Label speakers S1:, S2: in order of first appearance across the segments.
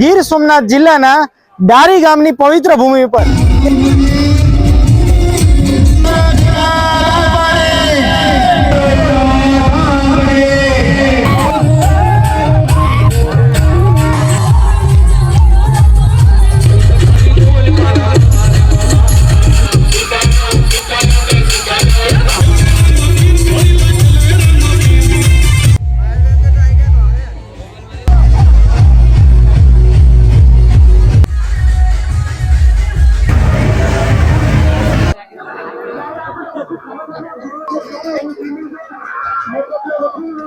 S1: ગીર સોમનાથ જિલ્લાના ડારી ગામની પવિત્ર ભૂમિ પર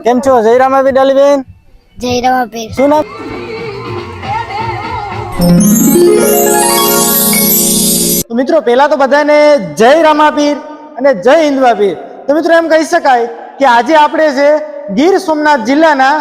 S1: કેમ છો જયરામાબેન ડાલીબેન?
S2: જયરામાબેન.
S1: શું નામ? મિત્રો પહેલા તો બધાને જય રામાપીર અને જય હિન્દવાપીર. તો મિત્રો એમ કહી શકાય કે આજે આપણે છે ગીર સોમનાથ જિલ્લાના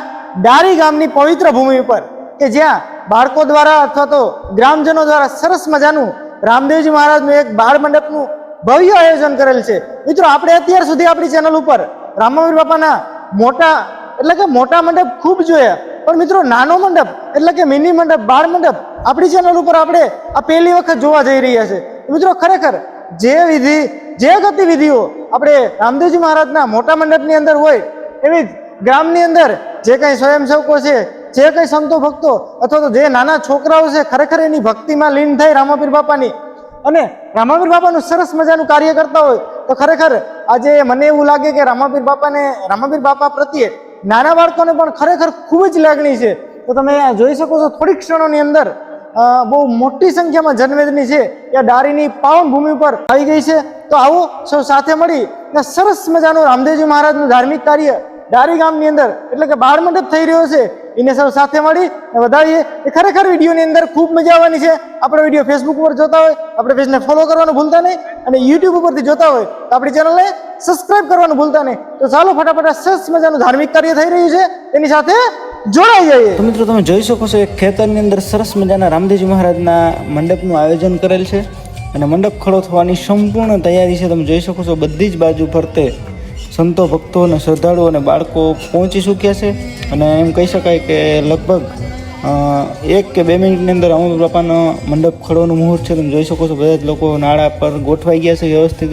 S1: ડારી ગામની પવિત્ર ભૂમિ પર કે જ્યાં બાળકો દ્વારા અથવા તો ગ્રામજનો દ્વારા સરસ મજાનું રામદેવજી મહારાજનું એક બાળ મંડપનું ભવ્ય આયોજન કરેલ છે. મિત્રો આપણે અત્યાર સુધી આપણી ચેનલ ઉપર રામાવીર બાપાના મોટા મંડપ ખૂબ જોયા, પણ મિત્રો નાનો મંડપ એટલે કે મિની મંડપ, બાળ મંડપ આપણી ચેનલ ઉપર આપણે આ પહેલી વખત જોવા જઈ રહ્યા છે. મિત્રો ખરેખર જે ગતિવિધિઓ આપણે રામદેવજી મહારાજના મોટા મંડપની અંદર હોય એવી ગ્રામની અંદર જે કંઈ સ્વયંસેવકો છે, જે કંઈ સંતો ભક્તો અથવા તો જે નાના છોકરાઓ છે, ખરેખર એની ભક્તિમાં લીન થઈ રામાપીર બાપાની અને રામાપીર બાપાનું સરસ મજાનું કાર્ય કરતા હોય તો ખરેખર આજે મને એવું લાગે કે રામાપીર બાપા પ્રત્યે નાના બાળકોને પણ ખરેખર ખૂબ જ લાગણી છે. તો તમે જોઈ શકો છો થોડીક ક્ષણોની અંદર બહુ મોટી સંખ્યામાં જનમેદની છે એ ડારીની પાવન ભૂમિ પર આવી ગઈ છે. તો આવો સૌ સાથે મળી ને સરસ મજાનું રામદેવજી મહારાજનું ધાર્મિક કાર્ય ડારી ગામની અંદર એટલે કે બાળ મંડપ થઈ રહ્યો છે એને સૌ સાથે મળી વધારીએ. એ ખરેખર વિડીયોની અંદર ખૂબ મજા આવવાની છે. આપણો વિડીયો ફેસબુક ઉપર જોતા હોય આપણે પેજને ફોલો કરવાનું ભૂલતા નહીં અને યુટ્યુબ ઉપરથી જોતા હોય તો આપણી ચેનલને સબસ્ક્રાઇબ કરવાનું ભૂલતા નહીં. તો ચાલો ફટાફટ સરસ મજાનું ધાર્મિક કાર્ય થઈ રહ્યું છે એની સાથે જોડાઈ જઈએ. તો મિત્રો તમે જોઈ શકો છો એક ખેતરની અંદર સરસ મજાના રામદેવજી મહારાજના મંડપનું આયોજન કરેલ છે અને મંડપ ખડો થવાની સંપૂર્ણ તૈયારી છે. તમે જોઈ શકો છો બધી જ બાજુ ફરતે સંતો ભક્તો અને શ્રદ્ધાળુઓ અને બાળકો પહોંચી ચૂક્યા છે અને એમ કહી શકાય કે લગભગ 1 કે 2 મિનિટની અંદર રામાપીર બાપાનો મંડપ ખડોનું મુહૂર્ત છે. તમે જોઈ શકો છો બધા જ લોકો નાળા પર ગોઠવાઈ ગયા છે વ્યવસ્થિત.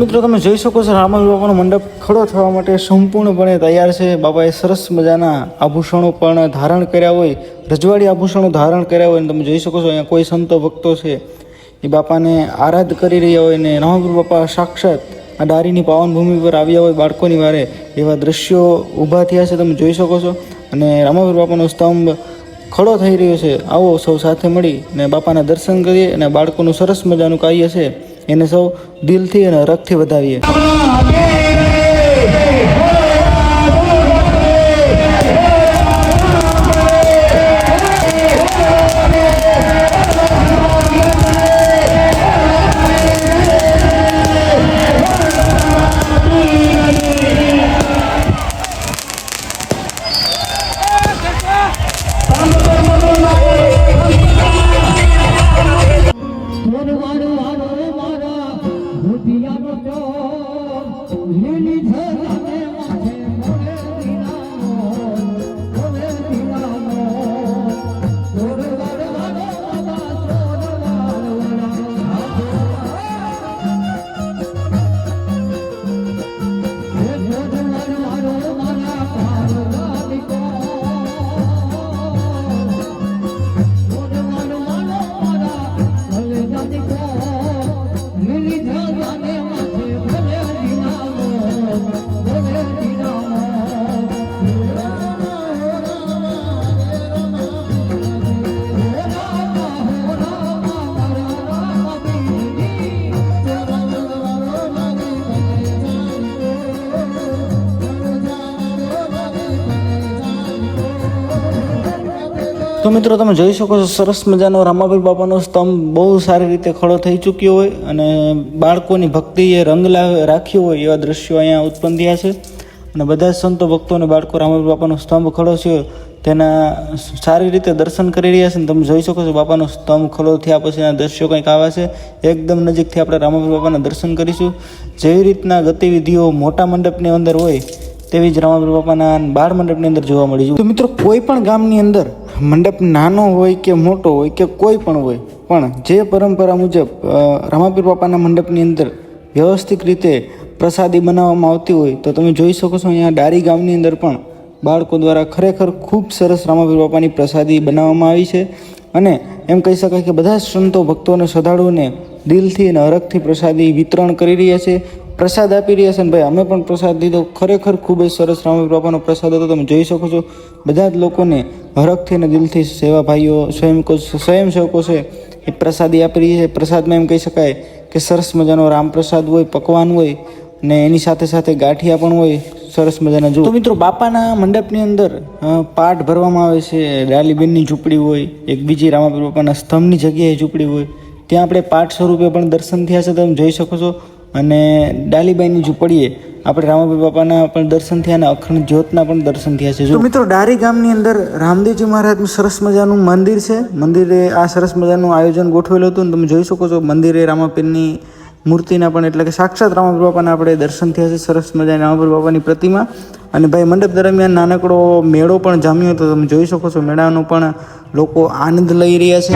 S1: મિત્રો તમે જોઈ શકો છો રામાપીર બાપાનો મંડપ ખડો થવા માટે સંપૂર્ણપણે તૈયાર છે. બાપાએ સરસ મજાના આભૂષણો પણ ધારણ કર્યા હોય, રજવાડી આભૂષણો ધારણ કર્યા હોય. તમે જોઈ શકો છો અહીંયા કોઈ સંતો ભક્તો છે એ બાપાને આરાધ કરી રહ્યા હોય ને રામાપીર બાપા સાક્ષાત આ ડારીની પાવન ભૂમિ પર આવ્યા હોય બાળકોની વારે એવા દ્રશ્યો ઊભા થયા છે. તમે જોઈ શકો છો અને રામાપીર બાપાનો સ્તંભ ખડો થઈ રહ્યો છે. આવો સૌ સાથે મળી ને બાપાના દર્શન કરીએ અને બાળકોનું સરસ મજાનું કાર્ય છે એને સૌ દિલથી અને હરખથી વધાવીએ.
S2: તો મિત્રો તમે જોઈ શકો છો સરસ મજાનો રામાપીર બાપાનો સ્તંભ બહુ સારી રીતે ખડો થઈ ચૂક્યો હોય અને બાળકોની ભક્તિએ રંગ રાખ્યો હોય એવા દ્રશ્યો અહીંયા ઉત્પન્ન થયા છે અને બધા જ સંતો ભક્તો અને બાળકો રામાપીર બાપાનો સ્તંભ ખડો છે તેના સારી રીતે દર્શન કરી રહ્યા છે. તમે જોઈ શકો છો બાપાનો સ્તંભ ખડો થયા પછીના દ્રશ્યો કંઈક આવા છે. એકદમ નજીકથી આપણે રામાપીર બાપાના દર્શન કરીશું. જેવી રીતના ગતિવિધિઓ મોટા મંડપની અંદર હોય તેવી જ રામાપીર બાપાના બાળ મંડપની અંદર જોવા મળી. તો મિત્રો કોઈ પણ ગામની અંદર મંડપ નાનો હોય કે મોટો હોય કે કોઈ પણ હોય, પણ જે પરંપરા મુજબ રામાપીર બાપાના મંડપની અંદર વ્યવસ્થિત રીતે પ્રસાદી બનાવવામાં આવતી હોય તો તમે જોઈ શકો છો અહીંયા ડારી ગામની અંદર પણ બાળકો દ્વારા ખરેખર ખૂબ સરસ રામાપીર બાપાની પ્રસાદી બનાવવામાં આવી છે. અને એમ કહી શકાય કે બધા સંતો ભક્તો અને શ્રદ્ધાળુઓને દિલથી અને હરખથી પ્રસાદી વિતરણ કરી રહ્યા છે, પ્રસાદ આપી રહ્યા છે. અને ભાઈ અમે પણ પ્રસાદ લીધો, ખરેખર ખૂબ જ સરસ રામાપીર બાપાનો પ્રસાદ હતો. તમે જોઈ શકો છો બધા જ લોકોને હરખથી અને દિલથી સેવા ભાઈઓ સ્વયંસેવકો છે એ પ્રસાદી આપી રહી છે. પ્રસાદમાં એમ કહી શકાય કે સરસ મજાનો રામપ્રસાદ હોય, પકવાન હોય અને એની સાથે સાથે ગાંઠિયા પણ હોય સરસ મજાના. જો તો મિત્રો બાપાના મંડપની અંદર પાઠ ભરવામાં આવે છે. ડાલીબેનની ઝૂંપડી હોય, એક બીજી રામાપીર બાપાના સ્તંભની જગ્યાએ ઝૂંપડી હોય, ત્યાં આપણે પાઠ સ્વરૂપે પણ દર્શન થયા છે, તમે જોઈ શકો છો. અને ડાલીબાઈની ઝૂંપડીએ આપણે રામાપીર બાપાના પણ દર્શન થયા અને અખંડ જ્યોતના પણ દર્શન થયા છે. તો મિત્રો ડારી ગામની અંદર રામદેવજી મહારાજનું સરસ મજાનું મંદિર છે. મંદિરે આ સરસ મજાનું આયોજન ગોઠવેલું હતું અને તમે જોઈ શકો છો મંદિરે રામાપીરની મૂર્તિના પણ એટલે કે સાક્ષાત રામાપીર બાપાના આપણે દર્શન થયા છે. સરસ મજાની રામાપીર બાપાની પ્રતિમા. અને ભાઈ મંડપ દરમિયાન નાનકડો મેળો પણ જામ્યો હતો, તમે જોઈ શકો છો. મેળાનો પણ લોકો આનંદ લઈ રહ્યા છે.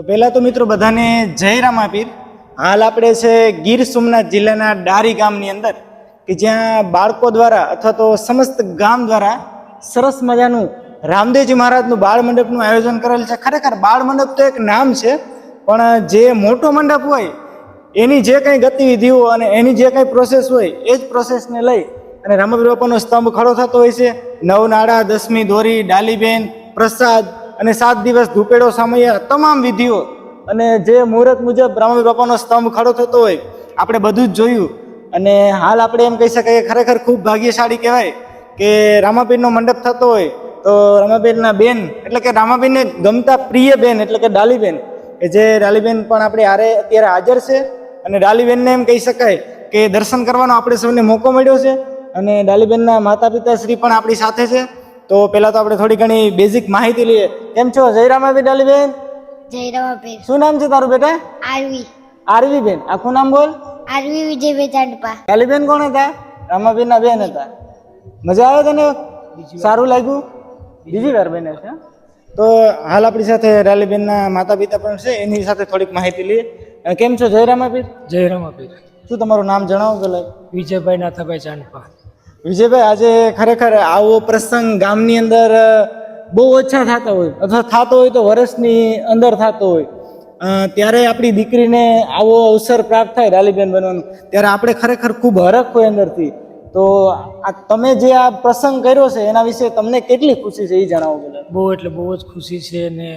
S1: પહેલાં તો મિત્રો બધાને જય રામાપીર. હાલ આપણે છે ગીર સોમનાથ જિલ્લાના ડારી ગામની અંદર કે જ્યાં બાળકો દ્વારા અથવા તો સમસ્ત ગામ દ્વારા સરસ મજાનું રામદેવજી મહારાજનું બાળ મંડપનું આયોજન કરેલ છે. ખરેખર બાળ મંડપ તો એક નામ છે, પણ જે મોટો મંડપ હોય એની જે કંઈ ગતિવિધિઓ અને એની જે કંઈ પ્રોસેસ હોય એ જ પ્રોસેસને લઈ અને રામાપીર બાપાનો સ્તંભ ખડો થતો હોય છે. નવનાળા, દસમી દોરી, ડાલીબેન, પ્રસાદ અને 7 દિવસ ધૂપેડો સામૈયા તમામ વિધિઓ અને જે મુહૂર્ત મુજબ રામાપીર બાપાનો સ્તંભ ખડો થતો હોય આપણે બધું જ જોયું. અને હાલ આપણે એમ કહી શકાય કે ખરેખર ખૂબ ભાગ્યશાળી કહેવાય કે રામાપીરનો મંડપ થતો હોય તો રામાપીરના બેન એટલે કે રામાપીરને ગમતા પ્રિય બેન એટલે કે ડાલીબેન, કે જે ડાલીબેન પણ આપણે અત્યારે હાજર છે. અને ડાલીબેનને એમ કહી શકાય કે દર્શન કરવાનો આપણે સૌને મોકો મળ્યો છે. અને ડાલીબેનના માતા પિતા શ્રી પણ આપણી સાથે છે. તો પહેલા તો આપણે થોડી ઘણી બેઝિક માહિતી લઈએ. કેમ છો? જય રામાપીર ડાલીબેન.
S3: જય રામાપીર.
S1: શું નામ છે તારું બેટા?
S3: આરવી.
S1: આરવી બેન. આખું નામ બોલ.
S3: આરવી વિજયભાઈ ચાંદપા.
S1: ડાલીબેન કોણ હતા? રામાપીરના બેન હતા. મજા આવે તને? સારું લાગ્યું? બીજી વાર બને છે. તો હાલ આપણી સાથે ડાલીબેનના માતા પિતા પણ છે, એની સાથે થોડીક માહિતી લઈએ. કેમ છો? જય રામાપીર.
S4: જય રામાપીર.
S1: શું તમારું નામ જણાવો પેલા?
S4: વિજયભાઈ નાથાભાઈ ચાંદપા.
S1: વિજયભાઈ, આજે ખરેખર આવો પ્રસંગ ગામની અંદર બહુ ઓછા થતા હોય અથવા થતો હોય તો વર્ષની અંદર થતો હોય, ત્યારે આપણી દીકરીને આવો અવસર પ્રાપ્ત થાય ડાલીબેન બનવાનું, ત્યારે આપણે ખરેખર ખૂબ હરખ હોય અંદરથી તો આ તમે જે આ પ્રસંગ કર્યો છે એના વિશે તમને કેટલી ખુશી છે એ જણાવો બધા.
S4: બહુ એટલે બહુ જ ખુશી છે અને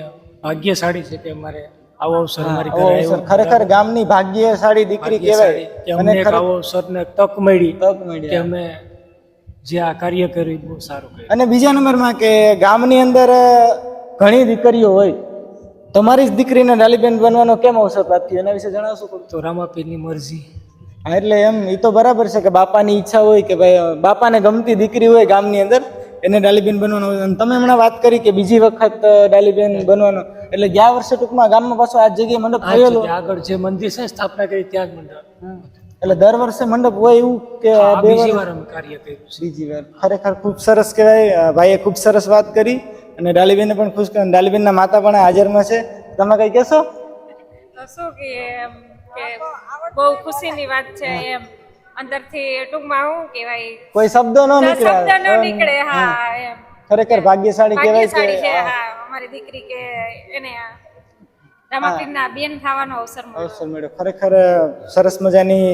S4: ભાગ્યશાળી છે કે અમારે આવો અવસર અમારી
S1: આવો
S4: ઘરે
S1: અવસર
S4: આવ્યો.
S1: ખરેખર ગામની ભાગ્યશાળી દીકરી કહેવાય.
S4: કે અમને એક આવો અવસરને તક મળી
S1: તક મળી.
S4: કે અમે જે આ કાર્ય કર્યું એ બહુ સારું કર્યું.
S1: અને બીજા નંબરમાં કે ગામની અંદર ઘણી દીકરીઓ હોય, તમારી જ દીકરીને ડાલીબેન બનવાનો કેમ અવસર પ્રાપ્ત થયો એના વિશે જણાવશો થોડું?
S4: તો રામાપીરની મરજી.
S1: હા, એટલે એમ એ તો બરાબર છે કે બાપાની ઈચ્છા હોય કે ભાઈ બાપાને ગમતી દીકરી હોય ગામની અંદર એને ડાલીબેન બનવાનો હોય. અને તમે હમણાં વાત કરી કે બીજી વખત ડાલીબેન બનવાનો, એટલે ગયા વર્ષે ટૂંકમાં ગામમાં પાછો આ જગ્યાએ મંડપ
S4: આ
S1: થયેલો,
S4: જગ્યાએ આગળ જે મંદિર છે સ્થાપના કરી ત્યાં જ મંડળ.
S1: એટલે દર વર્ષે મંડપ હોય એવું કે
S4: આ
S1: બે
S4: બીજી
S1: વર્ષ
S4: વાર અમે કાર્ય કર્યું છે.
S1: બીજી વાર? ખરેખર ખૂબ સરસ કહેવાય. ભાઈએ ખૂબ સરસ વાત કરી અને ડાલીબેનને પણ ખુશ કરી. ડાલીબેનના માતા પણ હાજરમાં છે. તમે કઈ કહેશો?
S5: તો શું કે એમ કે બહુ ખુશીની વાત છે એમ અંદરથી ટૂંકમાં શું કહેવાય
S1: કોઈ શબ્દો ન નીકળે.
S5: શબ્દ ન નીકળે. હા એમ
S1: ખરેખર ભાગ્યશાળી કહેવાય
S5: ભાગ્યશાળી છે.
S1: કે
S5: હા અમારી દીકરી કે એને રામાપીરના બેન થવાનો અવસર મળ્યો.
S1: અવસર મળ્યો. ખરેખર સરસ મજાની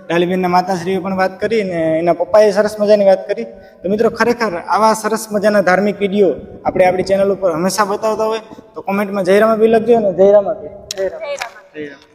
S1: ડાલીબેનના માતાશ્રીએ પણ વાત કરી ને એના પપ્પાએ સરસ મજાની વાત કરી. તો મિત્રો ખરેખર આવા સરસ મજાના ધાર્મિક વિડીયો આપણે આપણી ચેનલ ઉપર હંમેશા બતાવતા હોય તો કોમેન્ટમાં જય રામાપીર લખજો ને જય રામાપીર.
S5: જય રામા.
S1: જય રામ.